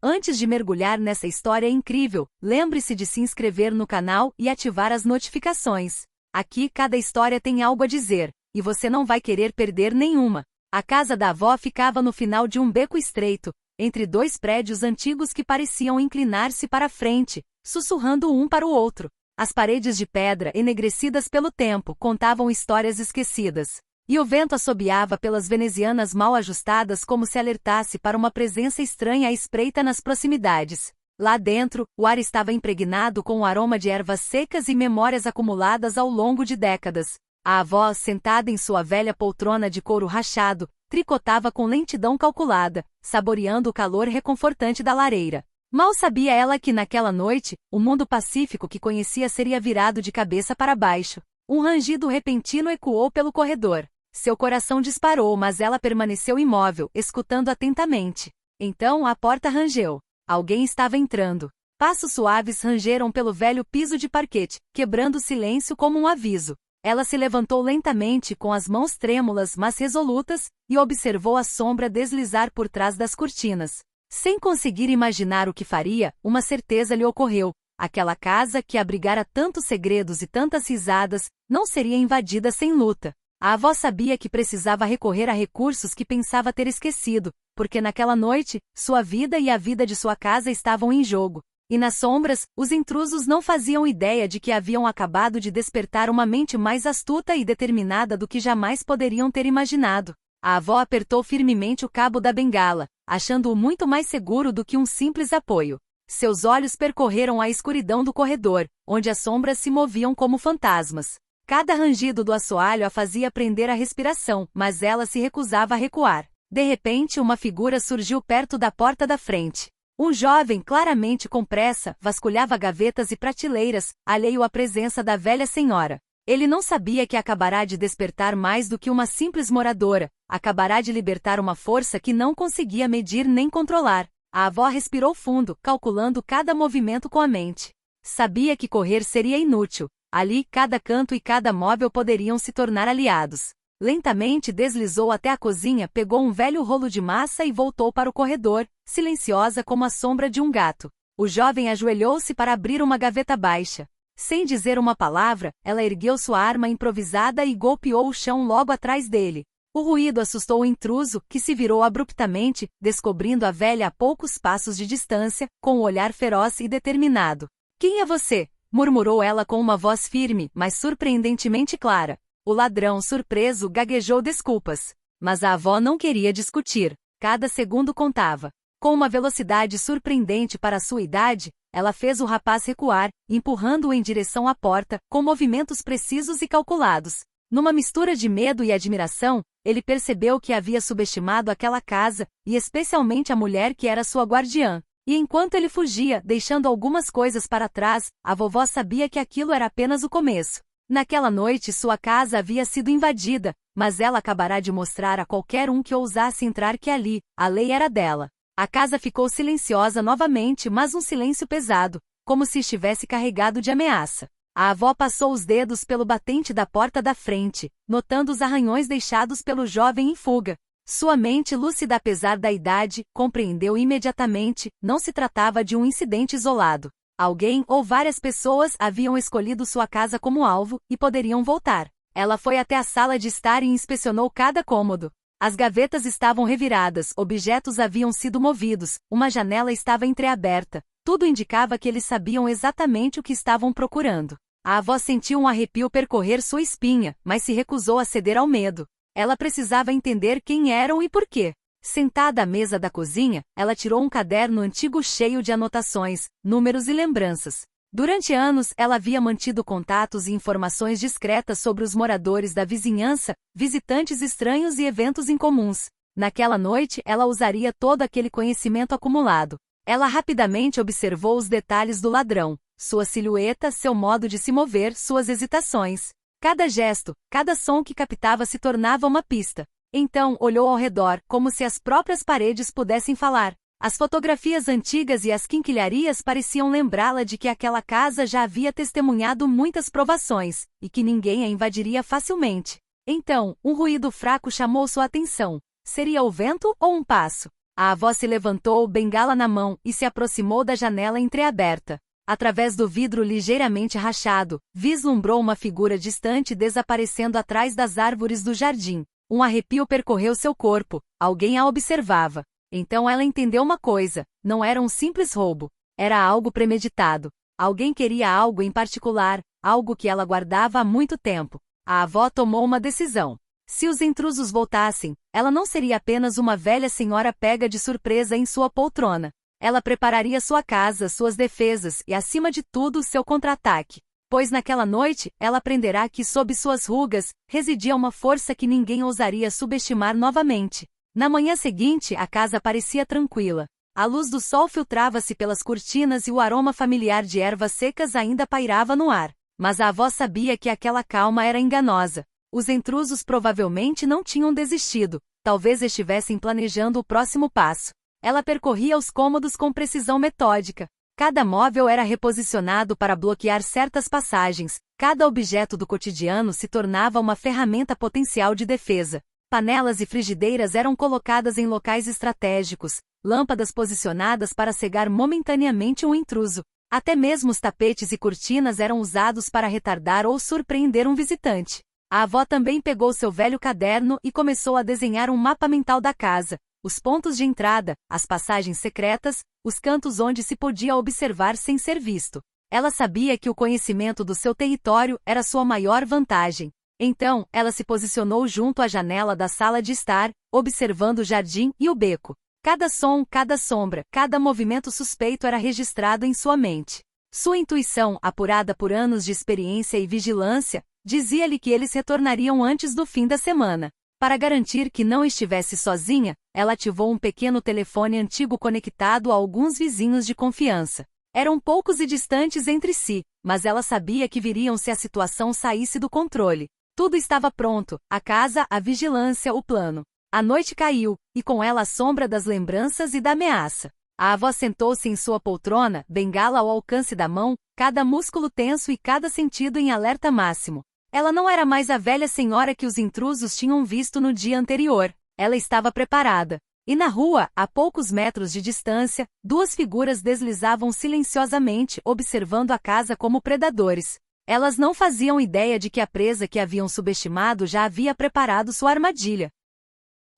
Antes de mergulhar nessa história incrível, lembre-se de se inscrever no canal e ativar as notificações. Aqui cada história tem algo a dizer, e você não vai querer perder nenhuma. A casa da avó ficava no final de um beco estreito, entre dois prédios antigos que pareciam inclinar-se para frente, sussurrando um para o outro. As paredes de pedra, enegrecidas pelo tempo, contavam histórias esquecidas. E o vento assobiava pelas venezianas mal ajustadas como se alertasse para uma presença estranha à espreita nas proximidades. Lá dentro, o ar estava impregnado com o aroma de ervas secas e memórias acumuladas ao longo de décadas. A avó, sentada em sua velha poltrona de couro rachado, tricotava com lentidão calculada, saboreando o calor reconfortante da lareira. Mal sabia ela que naquela noite, o mundo pacífico que conhecia seria virado de cabeça para baixo. Um rangido repentino ecoou pelo corredor. Seu coração disparou, mas ela permaneceu imóvel, escutando atentamente. Então a porta rangeu. Alguém estava entrando. Passos suaves rangeram pelo velho piso de parquete, quebrando o silêncio como um aviso. Ela se levantou lentamente com as mãos trêmulas mas resolutas, e observou a sombra deslizar por trás das cortinas. Sem conseguir imaginar o que faria, uma certeza lhe ocorreu. Aquela casa que abrigara tantos segredos e tantas risadas, não seria invadida sem luta. A avó sabia que precisava recorrer a recursos que pensava ter esquecido, porque naquela noite, sua vida e a vida de sua casa estavam em jogo. E nas sombras, os intrusos não faziam ideia de que haviam acabado de despertar uma mente mais astuta e determinada do que jamais poderiam ter imaginado. A avó apertou firmemente o cabo da bengala, achando-o muito mais seguro do que um simples apoio. Seus olhos percorreram a escuridão do corredor, onde as sombras se moviam como fantasmas. Cada rangido do assoalho a fazia prender a respiração, mas ela se recusava a recuar. De repente, uma figura surgiu perto da porta da frente. Um jovem, claramente com pressa, vasculhava gavetas e prateleiras, alheio à presença da velha senhora. Ele não sabia que acabará de despertar mais do que uma simples moradora, acabará de libertar uma força que não conseguia medir nem controlar. A avó respirou fundo, calculando cada movimento com a mente. Sabia que correr seria inútil. Ali, cada canto e cada móvel poderiam se tornar aliados. Lentamente deslizou até a cozinha, pegou um velho rolo de massa e voltou para o corredor, silenciosa como a sombra de um gato. O jovem ajoelhou-se para abrir uma gaveta baixa. Sem dizer uma palavra, ela ergueu sua arma improvisada e golpeou o chão logo atrás dele. O ruído assustou o intruso, que se virou abruptamente, descobrindo a velha a poucos passos de distância, com o olhar feroz e determinado. "Quem é você?" murmurou ela com uma voz firme, mas surpreendentemente clara. O ladrão, surpreso, gaguejou desculpas. Mas a avó não queria discutir. Cada segundo contava. Com uma velocidade surpreendente para sua idade, ela fez o rapaz recuar, empurrando-o em direção à porta, com movimentos precisos e calculados. Numa mistura de medo e admiração, ele percebeu que havia subestimado aquela casa, e especialmente a mulher que era sua guardiã. E enquanto ele fugia, deixando algumas coisas para trás, a vovó sabia que aquilo era apenas o começo. Naquela noite sua casa havia sido invadida, mas ela acabará de mostrar a qualquer um que ousasse entrar que ali, a lei era dela. A casa ficou silenciosa novamente, mas um silêncio pesado, como se estivesse carregado de ameaça. A avó passou os dedos pelo batente da porta da frente, notando os arranhões deixados pelo jovem em fuga. Sua mente lúcida apesar da idade, compreendeu imediatamente, não se tratava de um incidente isolado. Alguém ou várias pessoas haviam escolhido sua casa como alvo, e poderiam voltar. Ela foi até a sala de estar e inspecionou cada cômodo. As gavetas estavam reviradas, objetos haviam sido movidos, uma janela estava entreaberta. Tudo indicava que eles sabiam exatamente o que estavam procurando. A avó sentiu um arrepio percorrer sua espinha, mas se recusou a ceder ao medo. Ela precisava entender quem eram e por quê. Sentada à mesa da cozinha, ela tirou um caderno antigo cheio de anotações, números e lembranças. Durante anos, ela havia mantido contatos e informações discretas sobre os moradores da vizinhança, visitantes estranhos e eventos incomuns. Naquela noite, ela usaria todo aquele conhecimento acumulado. Ela rapidamente observou os detalhes do ladrão, sua silhueta, seu modo de se mover, suas hesitações. Cada gesto, cada som que captava se tornava uma pista. Então, olhou ao redor, como se as próprias paredes pudessem falar. As fotografias antigas e as quinquilharias pareciam lembrá-la de que aquela casa já havia testemunhado muitas provações, e que ninguém a invadiria facilmente. Então, um ruído fraco chamou sua atenção. Seria o vento ou um passo? A avó se levantou, bengala na mão, e se aproximou da janela entreaberta. Através do vidro ligeiramente rachado, vislumbrou uma figura distante desaparecendo atrás das árvores do jardim. Um arrepio percorreu seu corpo, alguém a observava. Então ela entendeu uma coisa: não era um simples roubo. Era algo premeditado. Alguém queria algo em particular, algo que ela guardava há muito tempo. A avó tomou uma decisão. Se os intrusos voltassem, ela não seria apenas uma velha senhora pega de surpresa em sua poltrona. Ela prepararia sua casa, suas defesas e, acima de tudo, seu contra-ataque. Pois naquela noite, ela aprenderá que sob suas rugas, residia uma força que ninguém ousaria subestimar novamente. Na manhã seguinte, a casa parecia tranquila. A luz do sol filtrava-se pelas cortinas e o aroma familiar de ervas secas ainda pairava no ar. Mas a avó sabia que aquela calma era enganosa. Os intrusos provavelmente não tinham desistido. Talvez estivessem planejando o próximo passo. Ela percorria os cômodos com precisão metódica. Cada móvel era reposicionado para bloquear certas passagens. Cada objeto do cotidiano se tornava uma ferramenta potencial de defesa. Panelas e frigideiras eram colocadas em locais estratégicos. Lâmpadas posicionadas para cegar momentaneamente um intruso. Até mesmo os tapetes e cortinas eram usados para retardar ou surpreender um visitante. A avó também pegou seu velho caderno e começou a desenhar um mapa mental da casa. Os pontos de entrada, as passagens secretas, os cantos onde se podia observar sem ser visto. Ela sabia que o conhecimento do seu território era sua maior vantagem. Então, ela se posicionou junto à janela da sala de estar, observando o jardim e o beco. Cada som, cada sombra, cada movimento suspeito era registrado em sua mente. Sua intuição, apurada por anos de experiência e vigilância, dizia-lhe que eles retornariam antes do fim da semana. Para garantir que não estivesse sozinha, ela ativou um pequeno telefone antigo conectado a alguns vizinhos de confiança. Eram poucos e distantes entre si, mas ela sabia que viriam se a situação saísse do controle. Tudo estava pronto: a casa, a vigilância, o plano. A noite caiu, e com ela a sombra das lembranças e da ameaça. A avó sentou-se em sua poltrona, bengala ao alcance da mão, cada músculo tenso e cada sentido em alerta máximo. Ela não era mais a velha senhora que os intrusos tinham visto no dia anterior. Ela estava preparada. E na rua, a poucos metros de distância, duas figuras deslizavam silenciosamente, observando a casa como predadores. Elas não faziam ideia de que a presa que haviam subestimado já havia preparado sua armadilha.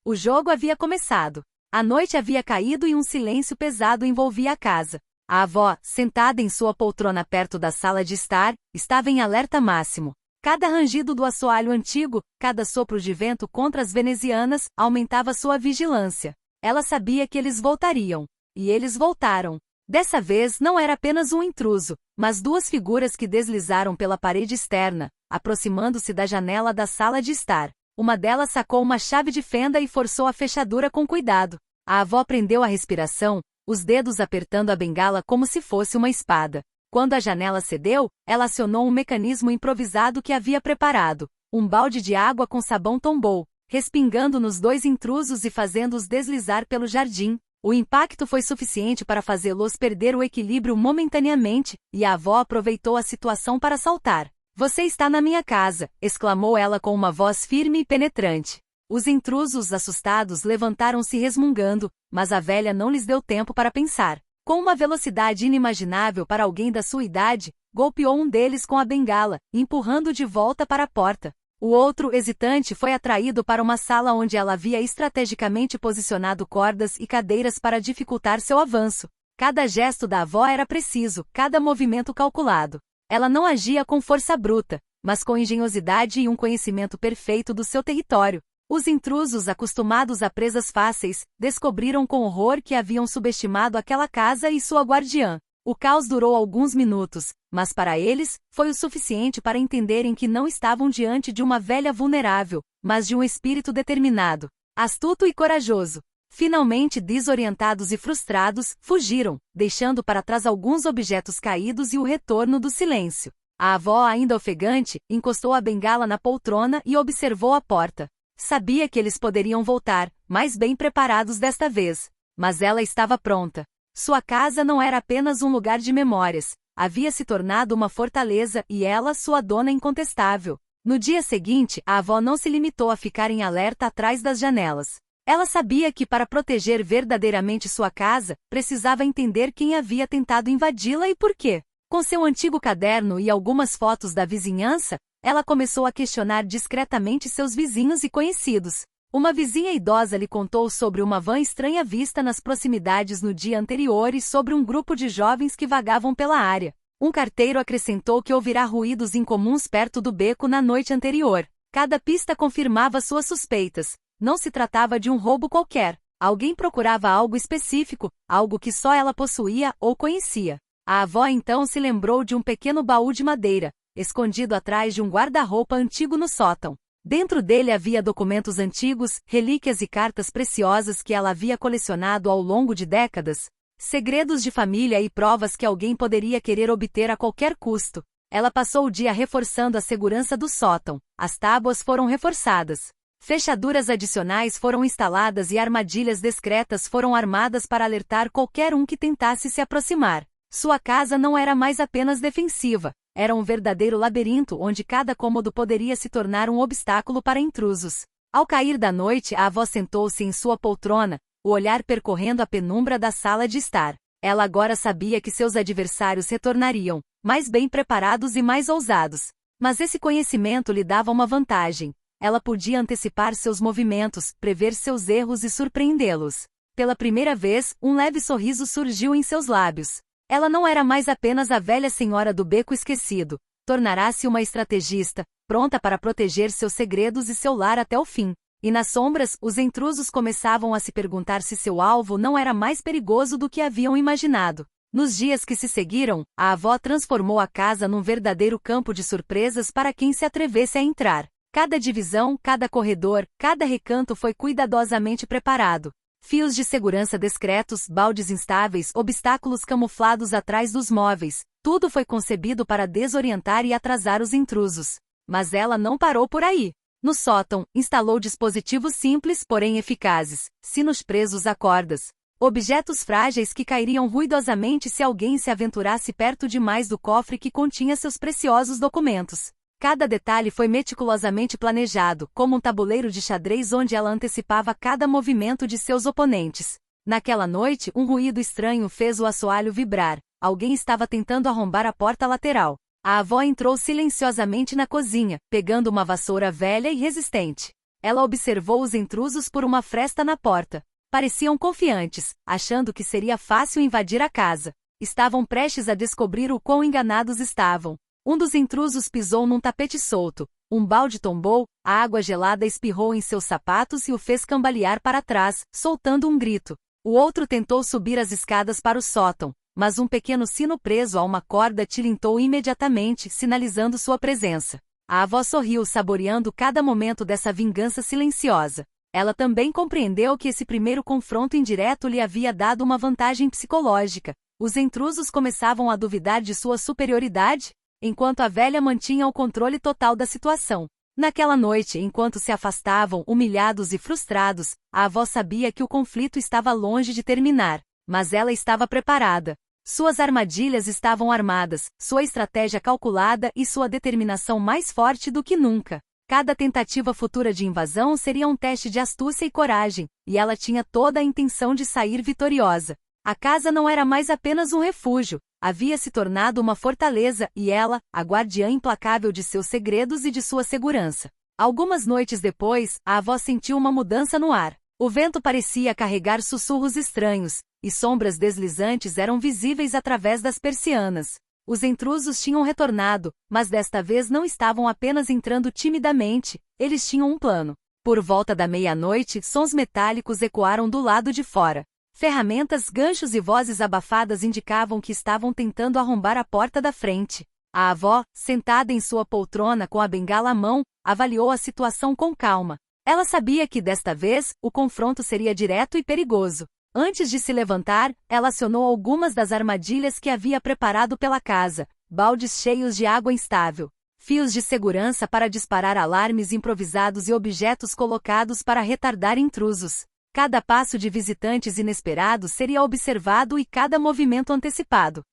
O jogo havia começado. A noite havia caído e um silêncio pesado envolvia a casa. A avó, sentada em sua poltrona perto da sala de estar, estava em alerta máximo. Cada rangido do assoalho antigo, cada sopro de vento contra as venezianas, aumentava sua vigilância. Ela sabia que eles voltariam. E eles voltaram. Dessa vez não era apenas um intruso, mas duas figuras que deslizaram pela parede externa, aproximando-se da janela da sala de estar. Uma delas sacou uma chave de fenda e forçou a fechadura com cuidado. A avó prendeu a respiração, os dedos apertando a bengala como se fosse uma espada. Quando a janela cedeu, ela acionou um mecanismo improvisado que havia preparado. Um balde de água com sabão tombou, respingando nos dois intrusos e fazendo-os deslizar pelo jardim. O impacto foi suficiente para fazê-los perder o equilíbrio momentaneamente, e a avó aproveitou a situação para saltar. "Você está na minha casa", exclamou ela com uma voz firme e penetrante. Os intrusos, assustados, levantaram-se resmungando, mas a velha não lhes deu tempo para pensar. Com uma velocidade inimaginável para alguém da sua idade, golpeou um deles com a bengala, empurrando-o de volta para a porta. O outro, hesitante, foi atraído para uma sala onde ela havia estrategicamente posicionado cordas e cadeiras para dificultar seu avanço. Cada gesto da avó era preciso, cada movimento calculado. Ela não agia com força bruta, mas com engenhosidade e um conhecimento perfeito do seu território. Os intrusos, acostumados a presas fáceis, descobriram com horror que haviam subestimado aquela casa e sua guardiã. O caos durou alguns minutos, mas para eles, foi o suficiente para entenderem que não estavam diante de uma velha vulnerável, mas de um espírito determinado, astuto e corajoso. Finalmente, desorientados e frustrados, fugiram, deixando para trás alguns objetos caídos e o retorno do silêncio. A avó, ainda ofegante, encostou a bengala na poltrona e observou a porta. Sabia que eles poderiam voltar, mais bem preparados desta vez. Mas ela estava pronta. Sua casa não era apenas um lugar de memórias. Havia se tornado uma fortaleza e ela, sua dona incontestável. No dia seguinte, a avó não se limitou a ficar em alerta atrás das janelas. Ela sabia que para proteger verdadeiramente sua casa, precisava entender quem havia tentado invadi-la e por quê. Com seu antigo caderno e algumas fotos da vizinhança, ela começou a questionar discretamente seus vizinhos e conhecidos. Uma vizinha idosa lhe contou sobre uma van estranha vista nas proximidades no dia anterior e sobre um grupo de jovens que vagavam pela área. Um carteiro acrescentou que ouvirá ruídos incomuns perto do beco na noite anterior. Cada pista confirmava suas suspeitas. Não se tratava de um roubo qualquer. Alguém procurava algo específico, algo que só ela possuía ou conhecia. A avó então se lembrou de um pequeno baú de madeira, escondido atrás de um guarda-roupa antigo no sótão. Dentro dele havia documentos antigos, relíquias e cartas preciosas que ela havia colecionado ao longo de décadas. Segredos de família e provas que alguém poderia querer obter a qualquer custo. Ela passou o dia reforçando a segurança do sótão. As tábuas foram reforçadas. Fechaduras adicionais foram instaladas e armadilhas discretas foram armadas para alertar qualquer um que tentasse se aproximar. Sua casa não era mais apenas defensiva, era um verdadeiro labirinto onde cada cômodo poderia se tornar um obstáculo para intrusos. Ao cair da noite, a avó sentou-se em sua poltrona, o olhar percorrendo a penumbra da sala de estar. Ela agora sabia que seus adversários retornariam, mais bem preparados e mais ousados. Mas esse conhecimento lhe dava uma vantagem. Ela podia antecipar seus movimentos, prever seus erros e surpreendê-los. Pela primeira vez, um leve sorriso surgiu em seus lábios. Ela não era mais apenas a velha senhora do beco esquecido. Tornará-se uma estrategista, pronta para proteger seus segredos e seu lar até o fim. E nas sombras, os intrusos começavam a se perguntar se seu alvo não era mais perigoso do que haviam imaginado. Nos dias que se seguiram, a avó transformou a casa num verdadeiro campo de surpresas para quem se atrevesse a entrar. Cada divisão, cada corredor, cada recanto foi cuidadosamente preparado. Fios de segurança discretos, baldes instáveis, obstáculos camuflados atrás dos móveis. Tudo foi concebido para desorientar e atrasar os intrusos. Mas ela não parou por aí. No sótão, instalou dispositivos simples, porém eficazes. Sinos presos a cordas. Objetos frágeis que cairiam ruidosamente se alguém se aventurasse perto demais do cofre que continha seus preciosos documentos. Cada detalhe foi meticulosamente planejado, como um tabuleiro de xadrez onde ela antecipava cada movimento de seus oponentes. Naquela noite, um ruído estranho fez o assoalho vibrar. Alguém estava tentando arrombar a porta lateral. A avó entrou silenciosamente na cozinha, pegando uma vassoura velha e resistente. Ela observou os intrusos por uma fresta na porta. Pareciam confiantes, achando que seria fácil invadir a casa. Estavam prestes a descobrir o quão enganados estavam. Um dos intrusos pisou num tapete solto, um balde tombou, a água gelada espirrou em seus sapatos e o fez cambalear para trás, soltando um grito. O outro tentou subir as escadas para o sótão, mas um pequeno sino preso a uma corda tilintou imediatamente, sinalizando sua presença. A avó sorriu, saboreando cada momento dessa vingança silenciosa. Ela também compreendeu que esse primeiro confronto indireto lhe havia dado uma vantagem psicológica. Os intrusos começavam a duvidar de sua superioridade, enquanto a velha mantinha o controle total da situação. Naquela noite, enquanto se afastavam, humilhados e frustrados, a avó sabia que o conflito estava longe de terminar, mas ela estava preparada. Suas armadilhas estavam armadas, sua estratégia calculada e sua determinação mais forte do que nunca. Cada tentativa futura de invasão seria um teste de astúcia e coragem, e ela tinha toda a intenção de sair vitoriosa. A casa não era mais apenas um refúgio, havia se tornado uma fortaleza e ela, a guardiã implacável de seus segredos e de sua segurança. Algumas noites depois, a avó sentiu uma mudança no ar. O vento parecia carregar sussurros estranhos, e sombras deslizantes eram visíveis através das persianas. Os intrusos tinham retornado, mas desta vez não estavam apenas entrando timidamente, eles tinham um plano. Por volta da meia-noite, sons metálicos ecoaram do lado de fora. Ferramentas, ganchos e vozes abafadas indicavam que estavam tentando arrombar a porta da frente. A avó, sentada em sua poltrona com a bengala à mão, avaliou a situação com calma. Ela sabia que desta vez, o confronto seria direto e perigoso. Antes de se levantar, ela acionou algumas das armadilhas que havia preparado pela casa, baldes cheios de água instável, fios de segurança para disparar alarmes improvisados e objetos colocados para retardar intrusos. Cada passo de visitantes inesperados seria observado e cada movimento antecipado.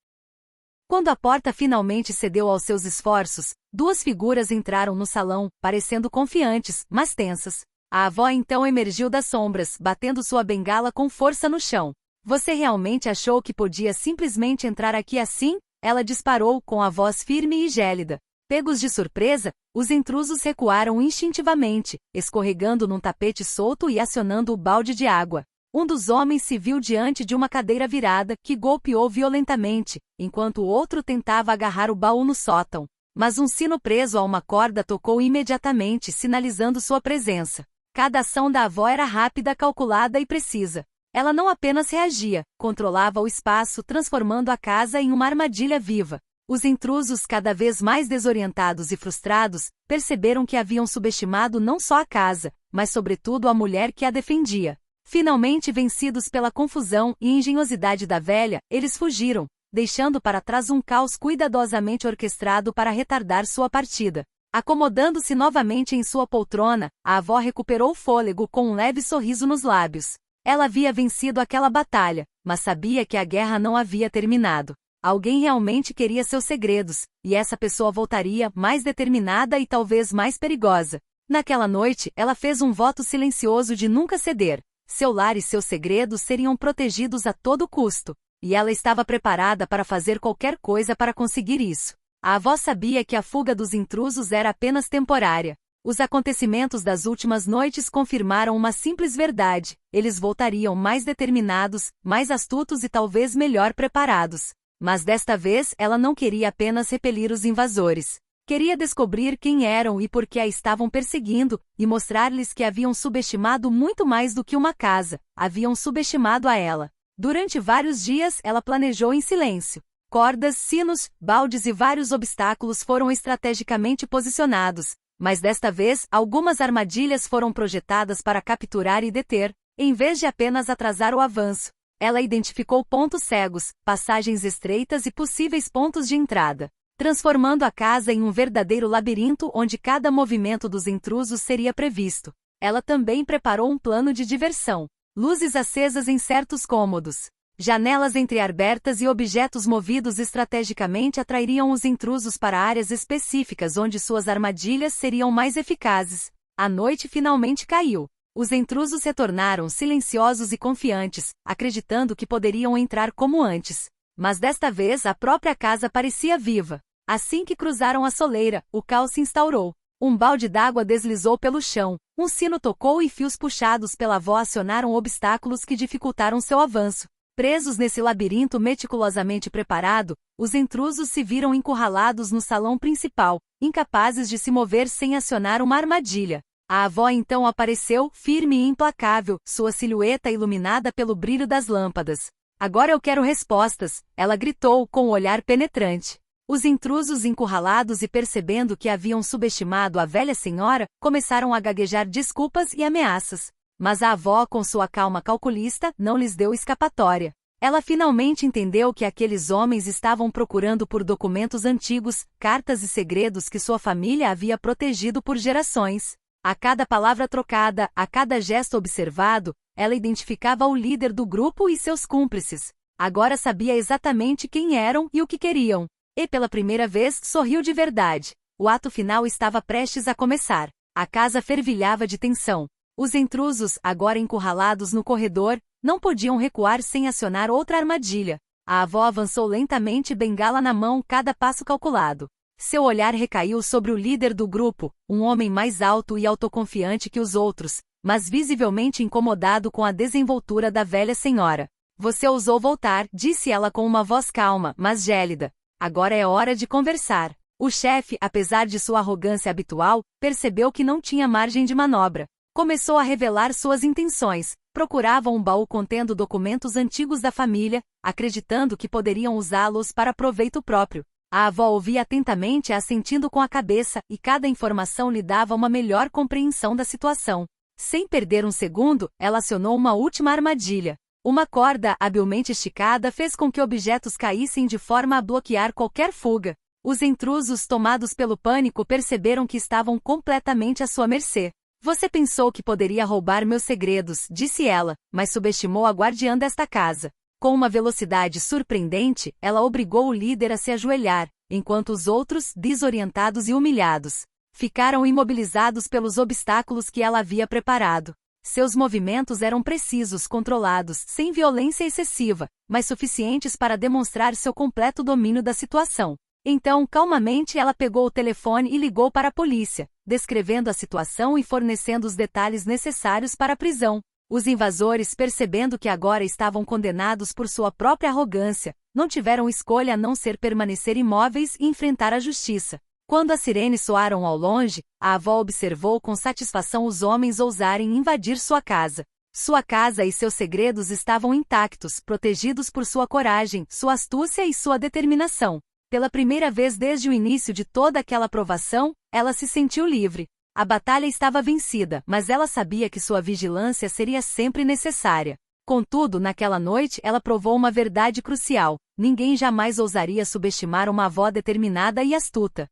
Quando a porta finalmente cedeu aos seus esforços, duas figuras entraram no salão, parecendo confiantes, mas tensas. A avó então emergiu das sombras, batendo sua bengala com força no chão. Você realmente achou que podia simplesmente entrar aqui assim? Ela disparou com a voz firme e gélida. Pegos de surpresa, os intrusos recuaram instintivamente, escorregando num tapete solto e acionando o balde de água. Um dos homens se viu diante de uma cadeira virada, que golpeou violentamente, enquanto o outro tentava agarrar o baú no sótão. Mas um sino preso a uma corda tocou imediatamente, sinalizando sua presença. Cada ação da avó era rápida, calculada e precisa. Ela não apenas reagia, controlava o espaço, transformando a casa em uma armadilha viva. Os intrusos, cada vez mais desorientados e frustrados, perceberam que haviam subestimado não só a casa, mas sobretudo a mulher que a defendia. Finalmente vencidos pela confusão e engenhosidade da velha, eles fugiram, deixando para trás um caos cuidadosamente orquestrado para retardar sua partida. Acomodando-se novamente em sua poltrona, a avó recuperou o fôlego com um leve sorriso nos lábios. Ela havia vencido aquela batalha, mas sabia que a guerra não havia terminado. Alguém realmente queria seus segredos, e essa pessoa voltaria mais determinada e talvez mais perigosa. Naquela noite, ela fez um voto silencioso de nunca ceder. Seu lar e seus segredos seriam protegidos a todo custo, e ela estava preparada para fazer qualquer coisa para conseguir isso. A avó sabia que a fuga dos intrusos era apenas temporária. Os acontecimentos das últimas noites confirmaram uma simples verdade: eles voltariam mais determinados, mais astutos e talvez melhor preparados. Mas desta vez ela não queria apenas repelir os invasores. Queria descobrir quem eram e por que a estavam perseguindo, e mostrar-lhes que haviam subestimado muito mais do que uma casa, haviam subestimado a ela. Durante vários dias ela planejou em silêncio. Cordas, sinos, baldes e vários obstáculos foram estrategicamente posicionados, mas desta vez algumas armadilhas foram projetadas para capturar e deter, em vez de apenas atrasar o avanço. Ela identificou pontos cegos, passagens estreitas e possíveis pontos de entrada, transformando a casa em um verdadeiro labirinto onde cada movimento dos intrusos seria previsto. Ela também preparou um plano de diversão. Luzes acesas em certos cômodos, janelas entreabertas e objetos movidos estrategicamente atrairiam os intrusos para áreas específicas onde suas armadilhas seriam mais eficazes. A noite finalmente caiu. Os intrusos retornaram silenciosos e confiantes, acreditando que poderiam entrar como antes. Mas desta vez a própria casa parecia viva. Assim que cruzaram a soleira, o caos se instaurou. Um balde d'água deslizou pelo chão, um sino tocou e fios puxados pela avó acionaram obstáculos que dificultaram seu avanço. Presos nesse labirinto meticulosamente preparado, os intrusos se viram encurralados no salão principal, incapazes de se mover sem acionar uma armadilha. A avó então apareceu, firme e implacável, sua silhueta iluminada pelo brilho das lâmpadas. "Agora eu quero respostas", ela gritou com um olhar penetrante. Os intrusos encurralados e percebendo que haviam subestimado a velha senhora, começaram a gaguejar desculpas e ameaças. Mas a avó, com sua calma calculista, não lhes deu escapatória. Ela finalmente entendeu que aqueles homens estavam procurando por documentos antigos, cartas e segredos que sua família havia protegido por gerações. A cada palavra trocada, a cada gesto observado, ela identificava o líder do grupo e seus cúmplices. Agora sabia exatamente quem eram e o que queriam. E pela primeira vez sorriu de verdade. O ato final estava prestes a começar. A casa fervilhava de tensão. Os intrusos, agora encurralados no corredor, não podiam recuar sem acionar outra armadilha. A avó avançou lentamente, bengala na mão, cada passo calculado. Seu olhar recaiu sobre o líder do grupo, um homem mais alto e autoconfiante que os outros, mas visivelmente incomodado com a desenvoltura da velha senhora. "Você ousou voltar", disse ela com uma voz calma, mas gélida. "Agora é hora de conversar." O chefe, apesar de sua arrogância habitual, percebeu que não tinha margem de manobra. Começou a revelar suas intenções. Procurava um baú contendo documentos antigos da família, acreditando que poderiam usá-los para proveito próprio. A avó ouvia atentamente, assentindo com a cabeça, e cada informação lhe dava uma melhor compreensão da situação. Sem perder um segundo, ela acionou uma última armadilha. Uma corda, habilmente esticada, fez com que objetos caíssem de forma a bloquear qualquer fuga. Os intrusos, tomados pelo pânico, perceberam que estavam completamente à sua mercê. "Você pensou que poderia roubar meus segredos", disse ela, mas subestimou a guardiã desta casa. Com uma velocidade surpreendente, ela obrigou o líder a se ajoelhar, enquanto os outros, desorientados e humilhados, Ficaram imobilizados pelos obstáculos que ela havia preparado. Seus movimentos eram precisos, controlados, sem violência excessiva, mas suficientes para demonstrar seu completo domínio da situação. Então, calmamente ela pegou o telefone e ligou para a polícia, descrevendo a situação e fornecendo os detalhes necessários para a prisão. Os invasores, percebendo que agora estavam condenados por sua própria arrogância, não tiveram escolha a não ser permanecer imóveis e enfrentar a justiça. Quando as sirenes soaram ao longe, a avó observou com satisfação os homens ousarem invadir sua casa. Sua casa e seus segredos estavam intactos, protegidos por sua coragem, sua astúcia e sua determinação. Pela primeira vez desde o início de toda aquela provação, ela se sentiu livre. A batalha estava vencida, mas ela sabia que sua vigilância seria sempre necessária. Contudo, naquela noite ela provou uma verdade crucial: ninguém jamais ousaria subestimar uma avó determinada e astuta.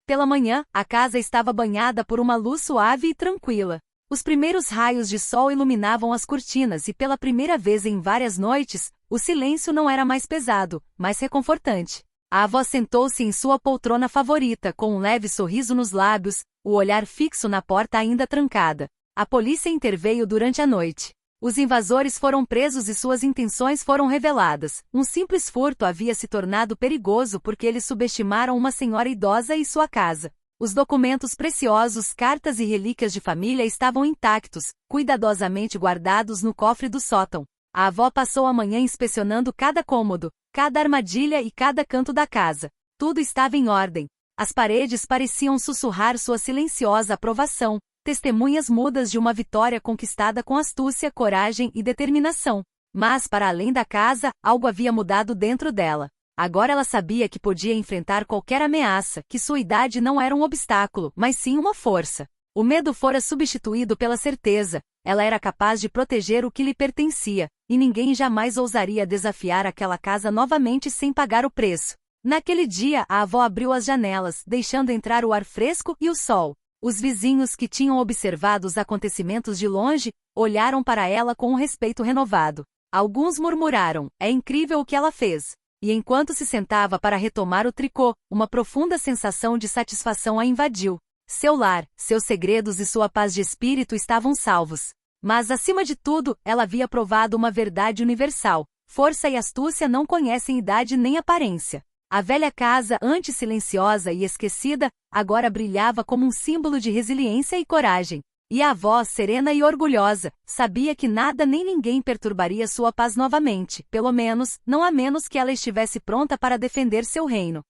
Pela manhã, a casa estava banhada por uma luz suave e tranquila. Os primeiros raios de sol iluminavam as cortinas e pela primeira vez em várias noites, o silêncio não era mais pesado, mas reconfortante. A avó sentou-se em sua poltrona favorita com um leve sorriso nos lábios, o olhar fixo na porta ainda trancada. A polícia interveio durante a noite. Os invasores foram presos e suas intenções foram reveladas. Um simples furto havia se tornado perigoso porque eles subestimaram uma senhora idosa e sua casa. Os documentos preciosos, cartas e relíquias de família estavam intactos, cuidadosamente guardados no cofre do sótão. A avó passou a manhã inspecionando cada cômodo, cada armadilha e cada canto da casa. Tudo estava em ordem. As paredes pareciam sussurrar sua silenciosa aprovação, testemunhas mudas de uma vitória conquistada com astúcia, coragem e determinação. Mas, para além da casa, algo havia mudado dentro dela. Agora ela sabia que podia enfrentar qualquer ameaça, que sua idade não era um obstáculo, mas sim uma força. O medo fora substituído pela certeza. Ela era capaz de proteger o que lhe pertencia, e ninguém jamais ousaria desafiar aquela casa novamente sem pagar o preço. Naquele dia, a avó abriu as janelas, deixando entrar o ar fresco e o sol. Os vizinhos que tinham observado os acontecimentos de longe, olharam para ela com um respeito renovado. Alguns murmuraram: é incrível o que ela fez. E enquanto se sentava para retomar o tricô, uma profunda sensação de satisfação a invadiu. Seu lar, seus segredos e sua paz de espírito estavam salvos. Mas, acima de tudo, ela havia provado uma verdade universal: força e astúcia não conhecem idade nem aparência. A velha casa, antes silenciosa e esquecida, agora brilhava como um símbolo de resiliência e coragem. E a avó, serena e orgulhosa, sabia que nada nem ninguém perturbaria sua paz novamente, pelo menos, não a menos que ela estivesse pronta para defender seu reino.